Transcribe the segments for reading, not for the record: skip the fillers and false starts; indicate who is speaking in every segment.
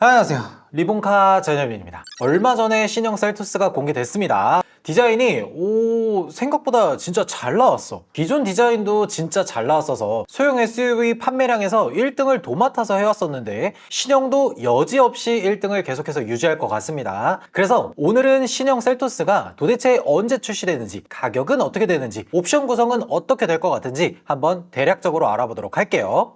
Speaker 1: 안녕하세요, 리본카 전현민입니다. 얼마 전에 신형 셀토스가 공개됐습니다. 디자인이 생각보다 진짜 잘 나왔어. 기존 디자인도 진짜 잘 나왔어서 소형 SUV 판매량에서 1등을 도맡아서 해왔었는데 신형도 여지없이 1등을 계속해서 유지할 것 같습니다. 그래서 오늘은 신형 셀토스가 도대체 언제 출시되는지, 가격은 어떻게 되는지, 옵션 구성은 어떻게 될 것 같은지 한번 대략적으로 알아보도록 할게요.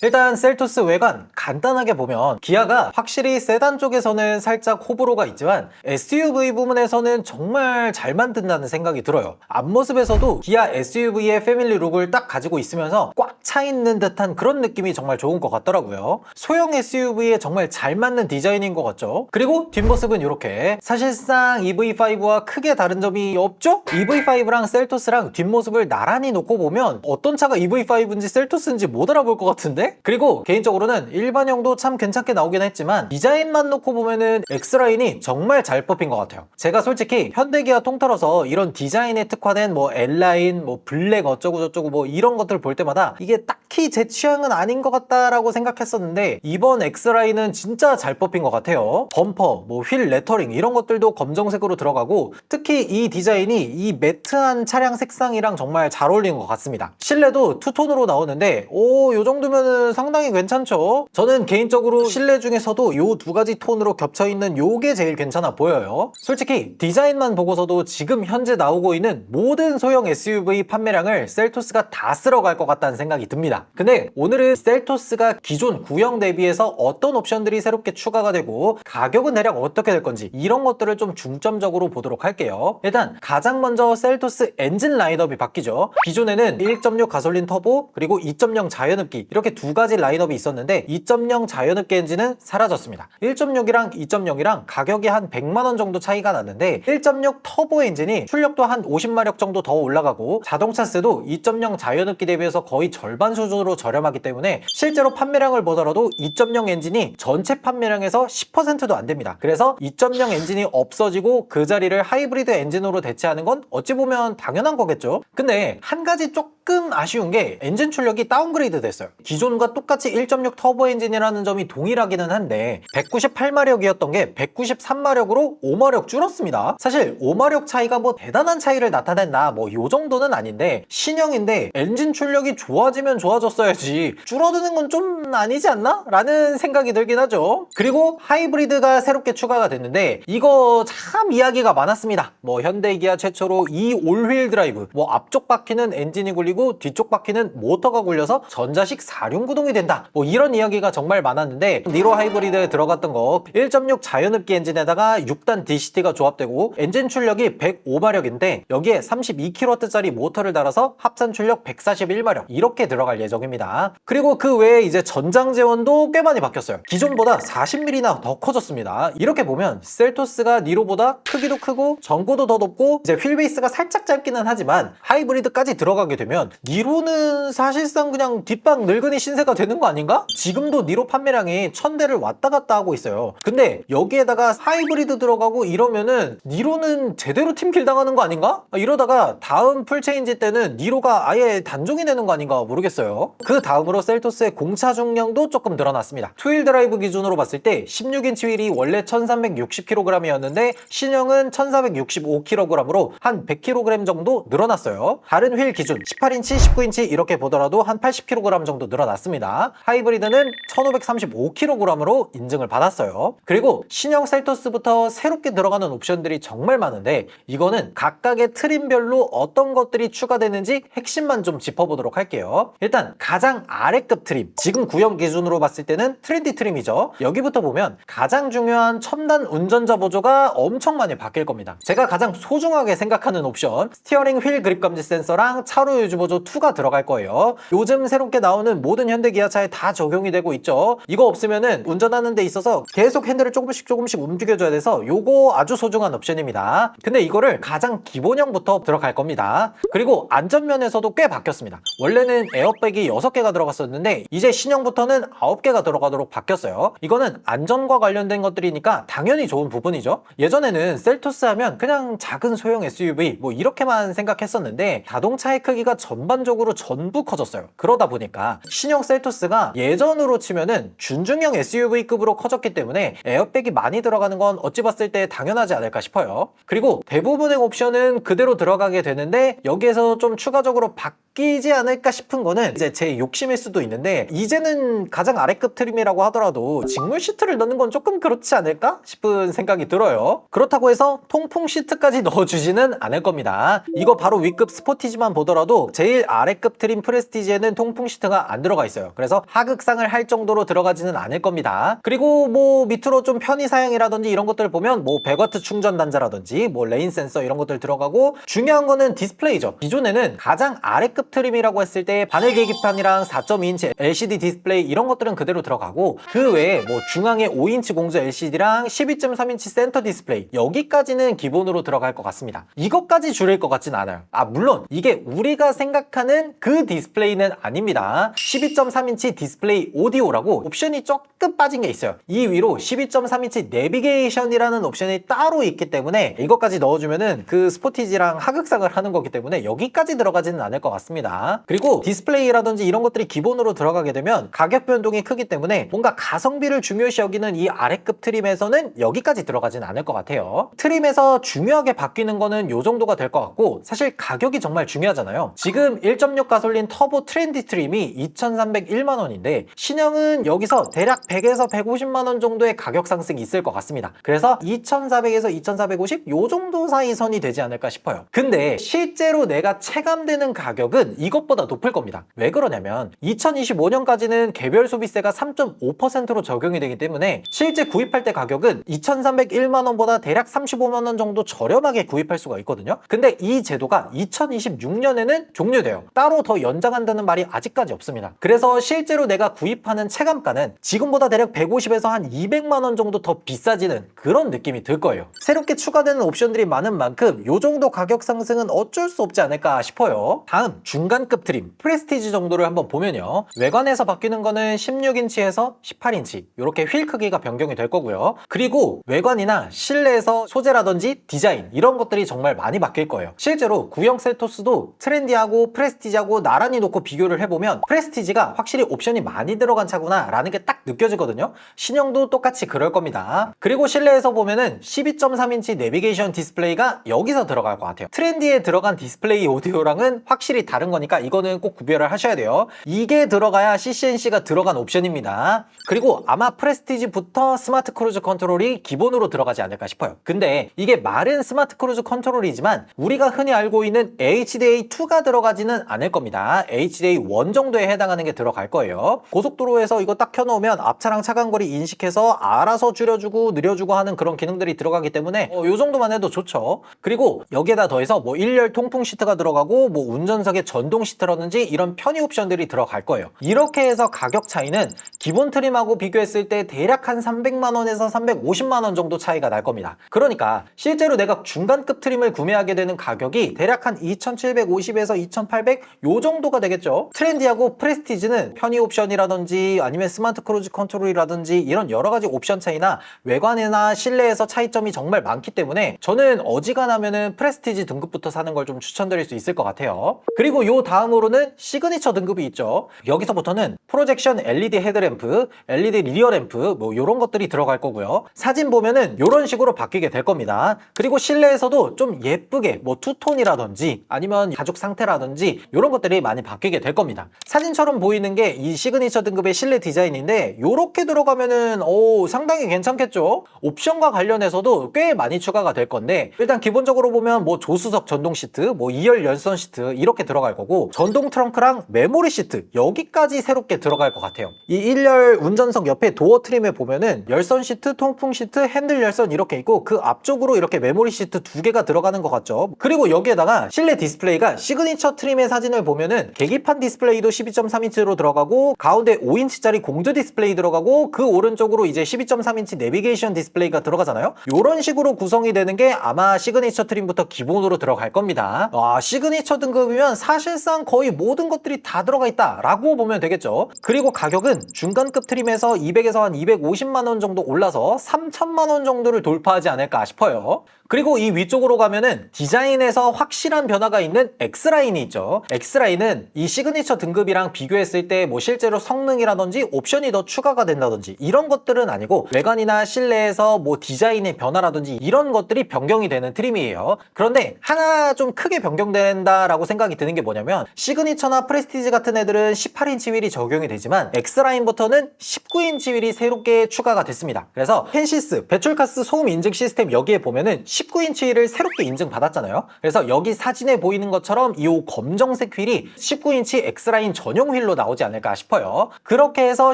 Speaker 1: 일단 셀토스 외관 간단하게 보면 기아가 확실히 세단 쪽에서는 살짝 호불호가 있지만 SUV 부문에서는 정말 잘 만든다는 생각이 들어요. 앞모습에서도 기아 SUV의 패밀리 룩을 딱 가지고 있으면서 꽉 차 있는 듯한 그런 느낌이 정말 좋은 것 같더라고요. 소형 SUV에 정말 잘 맞는 디자인인 것 같죠? 그리고 뒷모습은 이렇게, 사실상 EV5와 크게 다른 점이 없죠? EV5랑 셀토스랑 뒷모습을 나란히 놓고 보면 어떤 차가 EV5인지 셀토스인지 못 알아볼 것 같은데? 그리고 개인적으로는 일반형도 참 괜찮게 나오긴 했지만 디자인만 놓고 보면은 X라인이 정말 잘 뽑힌 것 같아요. 제가 솔직히 현대기아 통틀어서 이런 디자인에 특화된 뭐 L라인, 뭐 블랙 어쩌고 저쩌고 뭐 이런 것들 볼 때마다 이게 딱히 제 취향은 아닌 것 같다라고 생각했었는데 이번 X라인은 진짜 잘 뽑힌 것 같아요. 범퍼, 뭐 휠 레터링 이런 것들도 검정색으로 들어가고 특히 이 디자인이 이 매트한 차량 색상이랑 정말 잘 어울리는 것 같습니다. 실내도 투톤으로 나오는데 요 정도면은 상당히 괜찮죠? 저는 개인적으로 실내 중에서도 요 두 가지 톤으로 겹쳐있는 요게 제일 괜찮아 보여요. 솔직히 디자인만 보고서도 지금 현재 나오고 있는 모든 소형 SUV 판매량을 셀토스가 다 쓸어갈 것 같다는 생각이 듭니다. 근데 오늘은 셀토스가 기존 구형 대비해서 어떤 옵션들이 새롭게 추가가 되고 가격은 대략 어떻게 될 건지 이런 것들을 좀 중점적으로 보도록 할게요. 일단 가장 먼저 셀토스 엔진 라인업이 바뀌죠. 기존에는 1.6 가솔린 터보 그리고 2.0 자연흡기 이렇게 두 가지 라인업이 있었는데 2.0 자연흡기 엔진은 사라졌습니다. 1.6이랑 2.0이랑 가격이 한 100만원 정도 차이가 났는데 1.6 터보 엔진이 출력도 한 50마력 정도 더 올라가고 자동차세도 2.0 자연흡기 대비해서 거의 절반 수준으로 저렴하기 때문에 실제로 판매량을 보더라도 2.0 엔진이 전체 판매량에서 10%도 안 됩니다. 그래서 2.0 엔진이 없어지고 그 자리를 하이브리드 엔진으로 대체하는 건 어찌 보면 당연한 거겠죠. 근데 한 가지 조금 아쉬운 게 엔진 출력이 다운그레이드 됐어요. 기존과 똑같이 1.6 터보 엔진이라는 점이 동일하기는 한데 198마력이었던 게 193마력으로 5마력 줄었습니다. 사실 5마력 차이가 뭐 대단한 차이를 나타낸다 뭐 요 정도는 아닌데 신형인데 엔진 출력이 좋아지면 좋아졌어야지 줄어드는 건 좀 아니지 않나? 라는 생각이 들긴 하죠. 그리고 하이브리드가 새롭게 추가가 됐는데 이거 참 이야기가 많았습니다. 뭐 현대기아 최초로 이 올휠 드라이브, 뭐 앞쪽 바퀴는 엔진이 굴리고 뒤쪽 바퀴는 모터가 굴려서 전자식 4륜구동이 된다 뭐 이런 이야기가 정말 많았는데 니로 하이브리드에 들어갔던 거 1.6 자연흡기 엔진에다가 6단 DCT가 조합되고 엔진 출력이 105마력인데 여기에 32kW짜리 모터를 달아서 합산 출력 141마력 이렇게 들어갈 예정입니다. 그리고 그 외에 이제 전장 제원도 꽤 많이 바뀌었어요. 기존보다 40mm나 더 커졌습니다. 이렇게 보면 셀토스가 니로보다 크기도 크고 전고도 더 높고 이제 휠베이스가 살짝 짧기는 하지만 하이브리드까지 들어가게 되면 니로는 사실상 그냥 뒷방 늙은이 신세가 되는 거 아닌가? 지금도 니로 판매량이 1000대를 왔다 갔다 하고 있어요. 근데 여기에다가 하이브리드 들어가고 이러면은 니로는 제대로 팀킬 당하는 거 아닌가? 이러다가 다음 풀체인지 때는 니로가 아예 단종이 되는 거 아닌가 모르겠어요. 그 다음으로 셀토스의 공차 중량도 조금 늘어났습니다. 투휠 드라이브 기준으로 봤을 때 16인치 휠이 원래 1360kg이었는데 신형은 1465kg으로 한 100kg 정도 늘어났어요. 다른 휠 기준 18인치, 19인치 이렇게 보더라도 한 80kg 정도 늘어났습니다. 하이브리드는 1535kg으로 인증을 받았어요. 그리고 신형 셀토스부터 새롭게 들어가는 옵션들이 정말 많은데 이거는 각각의 트림별로 어떤 것들이 추가되는지 핵심만 좀 짚어보도록 할게요. 일단 가장 아래급 트림, 지금 구형 기준으로 봤을 때는 트렌디 트림이죠. 여기부터 보면 가장 중요한 첨단 운전자 보조가 엄청 많이 바뀔 겁니다. 제가 가장 소중하게 생각하는 옵션, 스티어링 휠 그립 감지 센서랑 차로 유지 보조 2가 들어갈 거예요. 요즘 새롭게 나오는 모든 현대 기아차에 다 적용이 되고 있죠. 이거 없으면은 운전하는 데 있어서 계속 핸들을 조금씩 움직여줘야 돼서 요거 아주 소중한 옵션입니다. 근데 이거를 가장 기본형부터 들어갈 겁니다. 그리고 안전면에서도 꽤 바뀌었습니다. 원래는 에어백이 6개가 들어갔었는데 이제 신형부터는 9개가 들어가도록 바뀌었어요. 이거는 안전과 관련된 것들이니까 당연히 좋은 부분이죠. 예전에는 셀토스 하면 그냥 작은 소형 SUV 뭐 이렇게만 생각했었는데 자동차의 크기가 전반적으로 전부 커졌어요. 그러다 보니까 신형 셀토스가 예전으로 치면은 준중형 SUV급으로 커졌기 때문에 에어백이 많이 들어가는 건 어찌 봤을 때 당연하지 않을까 싶어요. 그리고 대부분의 옵션은 그대로 들어가게 되는데 여기에서 좀 추가적으로 바뀌지 않을까 싶은 거는 이제 제 욕심일 수도 있는데 이제는 가장 아래급 트림이라고 하더라도 직물 시트를 넣는 건 조금 그렇지 않을까 싶은 생각이 들어요. 그렇다고 해서 통풍 시트까지 넣어주지는 않을 겁니다. 이거 바로 위급 스포티지만 보더라도 제일 아래급 트림 프레스티지에는 통풍 시트가 안 들어가 있어요. 그래서 하극상을 할 정도로 들어가지는 않을 겁니다. 그리고 뭐 밑으로 좀 편의 사양이라든지 이런 것들 보면 뭐 100W 충전 단자라든지 뭐 레인 센서 이런 것들 들어가고 중요한 거는 디스플레이죠. 기존에는 가장 아래급 트림이라고 했을 때 바늘 계기판이랑 4.2인치 LCD 디스플레이 이런 것들은 그대로 들어가고 그 외에 뭐 중앙에 5인치 공조 LCD랑 12.3인치 센터 디스플레이 여기까지는 기본으로 들어갈 것 같습니다. 이것까지 줄일 것 같진 않아요. 물론 이게 우리가 생각하는 그 디스플레이는 아닙니다. 12.3인치 디스플레이 오디오라고 옵션이 조금 빠진 게 있어요. 이 위로 12.3인치 내비게이션이라는 옵션이 따로 있기 때문에 이것까지 넣어주면은 그 스포티지랑 하극상을 하는 거기 때문에 여기까지 들어가지는 않을 것 같습니다. 그리고 디스플레이라든지 이런 것들이 기본으로 들어가게 되면 가격 변동이 크기 때문에 뭔가 가성비를 중요시 여기는 이 아래급 트림에서는 여기까지 들어가지는 않을 것 같아요. 트림에서 중요하게 바뀌는 거는 요 정도가 될 것 같고 사실 가격이 정말 중요하잖아요. 지금 1.6 가솔린 터보 트렌디 트림이 2,301만 원인데 신형은 여기서 대략 100에서 150만 원 정도의 가격 상승이 있을 것 같습니다. 그래서 2,400에서 2,450 요 정도 사이 선이 되지 않을까 싶어요. 근데 실제로 내가 체감되는 가격은 이것보다 높을 겁니다. 왜 그러냐면 2025년까지는 개별 소비세가 3.5%로 적용이 되기 때문에 실제 구입할 때 가격은 2,301만 원보다 대략 35만 원 정도 저렴하게 구입할 수가 있거든요. 근데 이 제도가 2026년에는 종료돼요. 따로 더 연장한다는 말이 아직까지 없습니다. 그래서 실제로 내가 구입하는 체감가는 지금보다 대략 150에서 한 200만 원 정도 더 비싸지는 그런 느낌이 들 거예요. 새롭게 추가되는 옵션들이 많은 만큼 이 정도 가격 상승은 어쩔 수 없지 않을까 싶어요. 다음 중간급 트림 프레스티지 정도를 한번 보면요. 외관에서 바뀌는 거는 16인치에서 18인치 이렇게 휠 크기가 변경이 될 거고요. 그리고 외관이나 실내에서 소재라든지 디자인 이런 것들이 정말 많이 바뀔 거예요. 실제로 구형 셀토스도 트렌디하고 프레스티지하고 나란히 놓고 비교를 해보면 프레스티지가 확실히 옵션이 많이 들어간 차구나 라는 게 딱 느껴지거든요. 신형도 똑같이 그럴 겁니다. 그리고 실내에서 보면은 12.3인치 내비게이션 디스플레이가 여기서 들어갈 것 같아요. 트렌디에 들어간 디스플레이 오디오랑은 확실히 다른 거니까 이거는 꼭 구별을 하셔야 돼요. 이게 들어가야 CCNC가 들어간 옵션입니다. 그리고 아마 프레스티지부터 스마트 크루즈 컨트롤이 기본으로 들어가지 않을까 싶어요. 근데 이게 말은 스마트 크루즈 컨트롤이지만 우리가 흔히 알고 있는 HDA2가 들어가지는 않을 겁니다. HDA1 정도에 해당하는 게 들어갈 거예요. 고속도로에서 이거 딱 켜놓으면 앞차랑 차간거리 인식해서 알아서 줄여주고 느려주고 하는 그런 기능들이 들어가기 때문에 요 정도만 해도 좋죠. 그리고 여기에다 더해서 뭐 1열 통풍 시트가 들어가고 뭐 운전석에 전동 시트라든지 이런 편의 옵션들이 들어갈 거예요. 이렇게 해서 가격 차이는 기본 트림하고 비교했을 때 대략 한 300만 원에서 350만 원 정도 차이가 날 겁니다. 그러니까 실제로 내가 중간급 트림을 구매하게 되는 가격이 대략 한 2,750에서 2,800 요 정도가 되겠죠. 트렌디하고 프레스티지는 편의 옵션이라든지 아니면 스마트 크루즈 컨트롤이라든지 이런 여러 가지 옵션 차이나 외관이나 실내에서 차이점이 정말 많기 때문에 저는 어지간하면은 프레스티지 등급부터 사는 걸 좀 추천드릴 수 있을 것 같아요. 그리고 요 다음으로는 시그니처 등급이 있죠. 여기서부터는 프로젝션 LED 헤드램프, LED 리어 램프 뭐 이런 것들이 들어갈 거고요. 사진 보면은 이런 식으로 바뀌게 될 겁니다. 그리고 실내에서도 좀 예쁘게 뭐 투톤이라든지 아니면 가죽 상태라든지 이런 것들이 많이 바뀌게 될 겁니다. 사진처럼 보이는 게 이 시그니처 등급의 실내 디자인인데 이렇게 들어가면은 상당히 괜찮겠죠? 옵션과 관련해서도 꽤 많이 추가가 될 건데 일단 기본적으로 보면 뭐 조수석 전동 시트, 뭐 2열 열선 시트 이렇게 들어갈 들어갈 거고, 전동 트렁크랑 메모리 시트 여기까지 새롭게 들어갈 것 같아요. 이 1열 운전석 옆에 도어 트림에 보면은 열선 시트, 통풍 시트, 핸들 열선 이렇게 있고, 그 앞쪽으로 이렇게 메모리 시트 2개가 들어가는 것 같죠. 그리고 여기에다가 실내 디스플레이가 시그니처 트림의 사진을 보면은 계기판 디스플레이도 12.3인치로 들어가고, 가운데 5인치짜리 공조 디스플레이 들어가고, 그 오른쪽으로 이제 12.3인치 내비게이션 디스플레이가 들어가잖아요. 이런 식으로 구성이 되는 게 아마 시그니처 트림부터 기본으로 들어갈 겁니다. 시그니처 등급이면 사실상 거의 모든 것들이 다 들어가 있다 라고 보면 되겠죠. 그리고 가격은 중간급 트림에서 200에서 한 250만원 정도 올라서 3천만원 정도를 돌파하지 않을까 싶어요. 그리고 이 위쪽으로 가면은 디자인에서 확실한 변화가 있는 X라인이 있죠. X라인은 이 시그니처 등급이랑 비교했을 때 뭐 실제로 성능이라든지 옵션이 더 추가가 된다든지 이런 것들은 아니고, 외관이나 실내에서 뭐 디자인의 변화라든지 이런 것들이 변경이 되는 트림이에요. 그런데 하나 좀 크게 변경된다라고 생각이 드는 게 뭐냐면, 시그니처나 프레스티지 같은 애들은 18인치 휠이 적용이 되지만 X라인부터는 19인치 휠이 새롭게 추가가 됐습니다. 그래서 펜시스, 배출가스 소음 인증 시스템 여기에 보면은 19인치를 새롭게 인증받았잖아요. 그래서 여기 사진에 보이는 것처럼 이 검정색 휠이 19인치 X라인 전용 휠로 나오지 않을까 싶어요. 그렇게 해서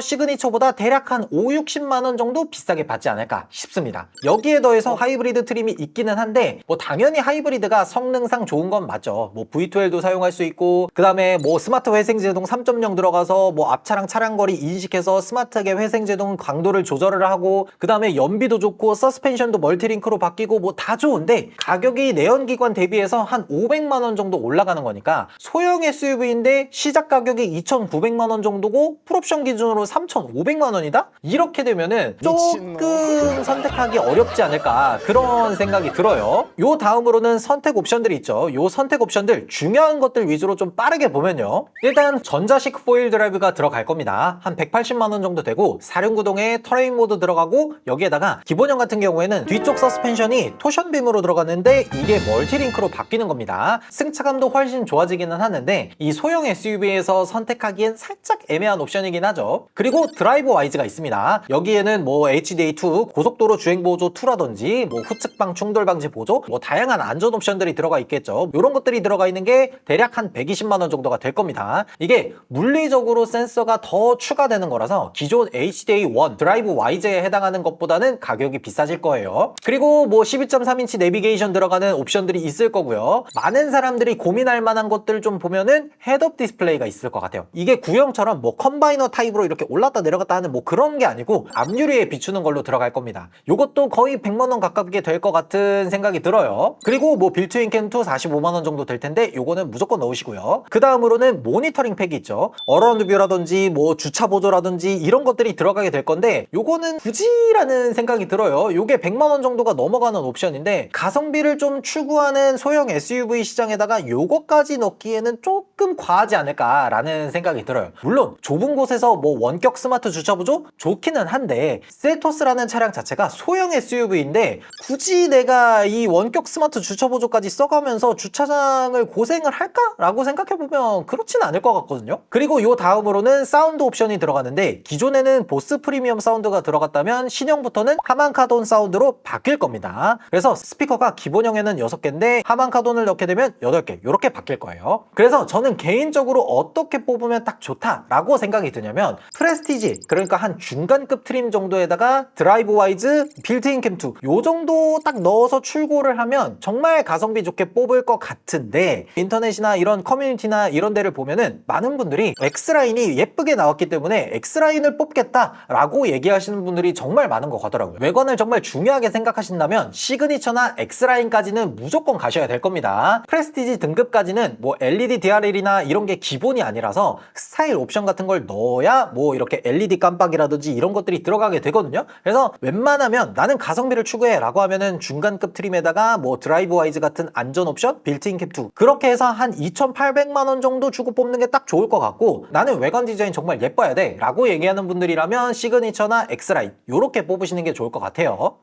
Speaker 1: 시그니처보다 대략 한 5, 60만원 정도 비싸게 받지 않을까 싶습니다. 여기에 더해서 하이브리드 트림이 있기는 한데, 뭐 당연히 하이브리드가 성능상 좋은 건 맞죠. 뭐 V12도 사용할 수 있고, 그 다음에 뭐 스마트 회생제동 3.0 들어가서 뭐 앞차랑 차량 거리 인식해서 스마트하게 회생제동 강도를 조절을 하고, 그 다음에 연비도 좋고 서스펜션도 멀티링크로 바뀌고, 뭐 다 좋은데 가격이 내연기관 대비해서 한 500만원 정도 올라가는 거니까 소형 SUV인데 시작 가격이 2,900만원 정도고 풀옵션 기준으로 3,500만원이다? 이렇게 되면은 조금 선택하기 어렵지 않을까, 그런 생각이 들어요. 요 다음으로는 선택 옵션들이 있죠. 요 선택 옵션들 중요한 것들 위주로 좀 빠르게 보면요, 일단 전자식 4휠 드라이브가 들어갈 겁니다. 한 180만원 정도 되고, 사륜구동에 터레인 모드 들어가고, 여기에다가 기본형 같은 경우에는 뒤쪽 서스펜션이 토션빔으로 들어가는데 이게 멀티링크로 바뀌는 겁니다. 승차감도 훨씬 좋아지기는 하는데 이 소형 SUV에서 선택하기엔 살짝 애매한 옵션이긴 하죠. 그리고 드라이브 와이즈가 있습니다. 여기에는 뭐 HDA2, 고속도로 주행보조 2라든지 뭐 후측방 충돌 방지 보조, 뭐 다양한 안전 옵션들이 들어가 있겠죠. 이런 것들이 들어가 있는 게 대략 한 120만원 정도가 될 겁니다. 이게 물리적으로 센서가 더 추가되는 거라서 기존 HDA1 드라이브 와이즈에 해당하는 것보다는 가격이 비싸질 거예요. 그리고 뭐 12.3인치 내비게이션 들어가는 옵션들이 있을 거고요. 많은 사람들이 고민할 만한 것들 좀 보면은 헤드업 디스플레이가 있을 것 같아요. 이게 구형처럼 뭐 컴바이너 타입으로 이렇게 올랐다 내려갔다 하는 뭐 그런 게 아니고 앞유리에 비추는 걸로 들어갈 겁니다. 요것도 거의 100만원 가깝게 될 것 같은 생각이 들어요. 그리고 뭐 빌트인 캠2 45만원 정도 될 텐데 요거는 무조건 넣으시고요. 그 다음으로는 모니터링 팩이 있죠. 어라운드 뷰라든지 뭐 주차 보조라든지 이런 것들이 들어가게 될 건데, 요거는 굳이라는 생각이 들어요. 요게 100만원 정도가 넘어가는 옵션인데 가성비를 좀 추구하는 소형 SUV 시장에다가 요거까지 넣기에는 조금 과하지 않을까라는 생각이 들어요. 물론 좁은 곳에서 뭐 원격 스마트 주차 보조 좋기는 한데, 셀토스라는 차량 자체가 소형 SUV인데 굳이 내가 이 원격 스마트 주차 보조까지 써가면서 주차장을 고생을 할까라고 생각해보면 그렇진 않을 것 같거든요. 그리고 요 다음으로는 사운드 옵션이 들어가는데, 기존에는 보스 프리미엄 사운드가 들어갔다면 신형부터는 하만카돈 사운드로 바뀔 겁니다. 그래서 스피커가 기본형에는 6개인데 하만카돈을 넣게 되면 8개 이렇게 바뀔 거예요. 그래서 저는 개인적으로 어떻게 뽑으면 딱 좋다라고 생각이 드냐면, 프레스티지, 그러니까 한 중간급 트림 정도에다가 드라이브 와이즈, 빌트인 캠2 요 정도 딱 넣어서 출고를 하면 정말 가성비 좋게 뽑을 것 같은데, 인터넷이나 이런 커뮤니티나 이런 데를 보면은 많은 분들이 X라인이 예쁘게 나왔기 때문에 X라인을 뽑겠다라고 얘기하시는 분들이 정말 많은 것 같더라고요. 외관을 정말 중요하게 생각하신다면 시그니처나 X라인까지는 무조건 가셔야 될 겁니다. 프레스티지 등급까지는 뭐 LED DRL이나 이런 게 기본이 아니라서 스타일 옵션 같은 걸 넣어야 뭐 이렇게 LED 깜빡이라든지 이런 것들이 들어가게 되거든요. 그래서 웬만하면 나는 가성비를 추구해 라고 하면은 중간급 트림에다가 뭐 드라이브 와이즈 같은 안전 옵션, 빌트인 캠2 그렇게 해서 한 2,800만원 정도 주고 뽑는 게 딱 좋을 것 같고, 나는 외관 디자인 정말 예뻐야 돼 라고 얘기하는 분들이라면 시그니처나 X라인 요렇게 뽑으시는 게 좋을 것 같아요.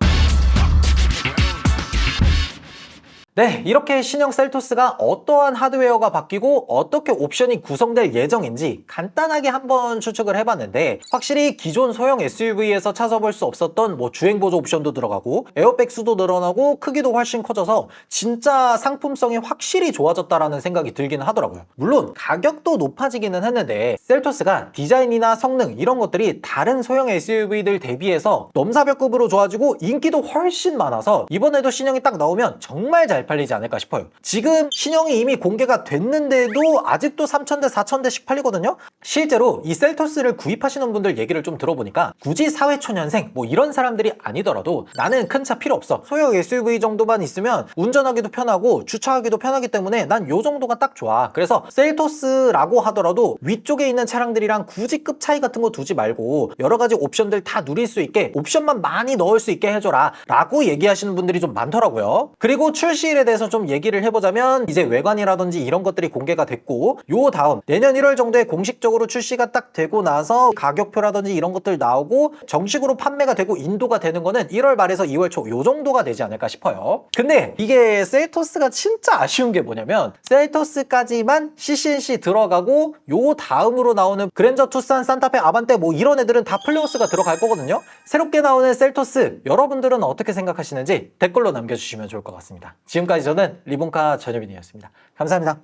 Speaker 1: 네, 이렇게 신형 셀토스가 어떠한 하드웨어가 바뀌고 어떻게 옵션이 구성될 예정인지 간단하게 한번 추측을 해봤는데, 확실히 기존 소형 SUV에서 찾아볼 수 없었던 뭐 주행보조 옵션도 들어가고 에어백 수도 늘어나고 크기도 훨씬 커져서 진짜 상품성이 확실히 좋아졌다라는 생각이 들기는 하더라고요. 물론 가격도 높아지기는 했는데 셀토스가 디자인이나 성능 이런 것들이 다른 소형 SUV들 대비해서 넘사벽급으로 좋아지고 인기도 훨씬 많아서 이번에도 신형이 딱 나오면 정말 잘 팔리지 않을까 싶어요. 지금 신형이 이미 공개가 됐는데도 아직도 3,000대 4,000대씩 팔리거든요. 실제로 이 셀토스를 구입하시는 분들 얘기를 좀 들어보니까 굳이 사회초년생 뭐 이런 사람들이 아니더라도 나는 큰 차 필요 없어, 소형 SUV 정도만 있으면 운전하기도 편하고 주차하기도 편하기 때문에 난 요 정도가 딱 좋아, 그래서 셀토스라고 하더라도 위쪽에 있는 차량들이랑 굳이 급 차이 같은 거 두지 말고 여러 가지 옵션들 다 누릴 수 있게 옵션만 많이 넣을 수 있게 해줘라 라고 얘기하시는 분들이 좀 많더라고요. 그리고 출시일에 대해서 좀 얘기를 해보자면 이제 외관이라든지 이런 것들이 공개가 됐고, 요 다음 내년 1월 정도에 공식적으로 출시가 딱 되고 나서 가격표라든지 이런 것들 나오고 정식으로 판매가 되고 인도가 되는 거는 1월 말에서 2월 초 요 정도가 되지 않을까 싶어요. 근데 이게 셀토스가 진짜 아쉬운 게 뭐냐면 셀토스까지만 CC&C 들어가고 요 다음으로 나오는 그랜저 투싼, 산타페, 아반떼 뭐 이런 애들은 다 플레오스가 들어갈 거거든요. 새롭게 나오는 셀토스 여러분들은 어떻게 생각하시는지 댓글로 남겨주시면 좋을 것 같습니다. 지금까지 저는 리본카 전효빈이었습니다. 감사합니다.